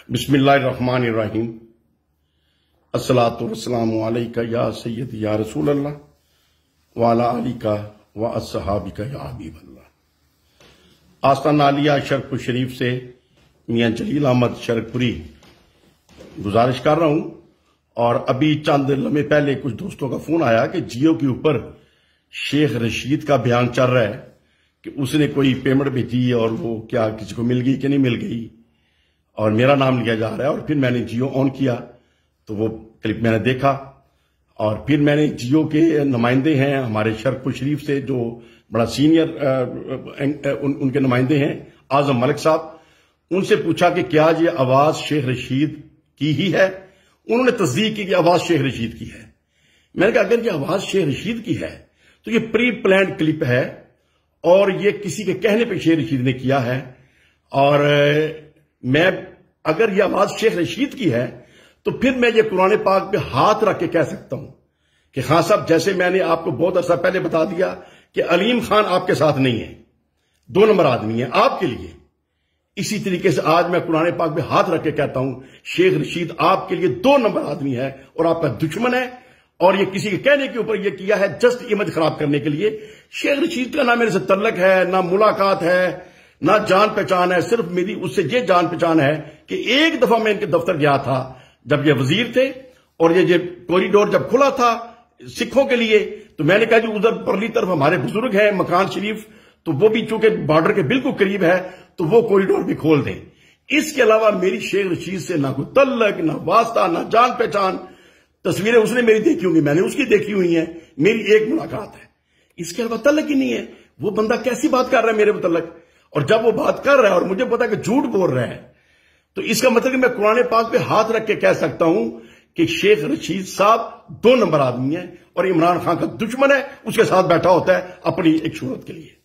बिस्मिल्लाहिर्रहमानिर्रहीम। अस्सलातु वस्सलामु अलैका या सय्यदी या रसूल अल्लाह व अला आलिका व अस्सहाबिका या हबीब अल्लाह। आस्ताना आलिया शरकपुर शरीफ से मियां जलील अहमद शरकपुरी गुजारिश कर रहा हूं। और अभी चंद लम्हे पहले कुछ दोस्तों का फोन आया कि जियो के ऊपर शेख रशीद का बयान चल रहा है कि उसने कोई पेमेंट भेजी और वो क्या किसी को मिल गई कि नहीं मिल गई, और मेरा नाम लिया जा रहा है। और फिर मैंने जियो ऑन किया तो वो क्लिप मैंने देखा, और फिर मैंने जियो के नुमाइंदे हैं हमारे शरकपुर शरीफ से जो बड़ा सीनियर उनके नुमाइंदे हैं आजम मलिक साहब, उनसे पूछा कि क्या ये आवाज शेख रशीद की ही है। उन्होंने तस्दीक की कि आवाज शेख रशीद की है। मैंने कहा अगर ये आवाज शेख रशीद की है तो ये प्री प्लान्ड क्लिप है और ये किसी के कहने पे शेख रशीद ने किया है। और मैं अगर ये आवाज शेख रशीद की है तो फिर मैं ये कुरान पाक पे हाथ रख के कह सकता हूं कि खान साहब, जैसे मैंने आपको बहुत अरसा पहले बता दिया कि अलीम खान आपके साथ नहीं है, 2 नंबर आदमी है आपके लिए, इसी तरीके से आज मैं कुरान पाक पे हाथ रख के कहता हूं शेख रशीद आपके लिए 2 नंबर आदमी है और आपका दुश्मन है। और ये किसी के कहने के ऊपर ये किया है जस्ट इमेज खराब करने के लिए। शेख रशीद का ना मेरे से तल्लक है, ना मुलाकात है, ना जान पहचान है। सिर्फ मेरी उससे ये जान पहचान है कि एक दफा मैं इनके दफ्तर गया था जब ये वजीर थे और ये कॉरिडोर जब खुला था सिखों के लिए, तो मैंने कहा जी उधर परली तरफ हमारे बुजुर्ग हैं मकान शरीफ, तो वो भी चूंकि बॉर्डर के बिल्कुल करीब है तो वो कॉरिडोर भी खोल दें। इसके अलावा मेरी शेख रशीद से ना कोई तल्लक, ना वास्ता, ना जान पहचान। तस्वीरें उसने मेरी देखी होंगी, मैंने उसकी देखी हुई है, मेरी एक मुलाकात है, इसके अलावा तल्लक ही नहीं है। वो बंदा कैसी बात कर रहा है मेरे मुतल्लक, और जब वो बात कर रहा है और मुझे पता है कि झूठ बोल रहा है, तो इसका मतलब कि मैं कुरान पाक पे हाथ रख के कह सकता हूं कि शेख रशीद साहब 2 नंबर आदमी है और इमरान खान का दुश्मन है, उसके साथ बैठा होता है अपनी एक शोहरत के लिए।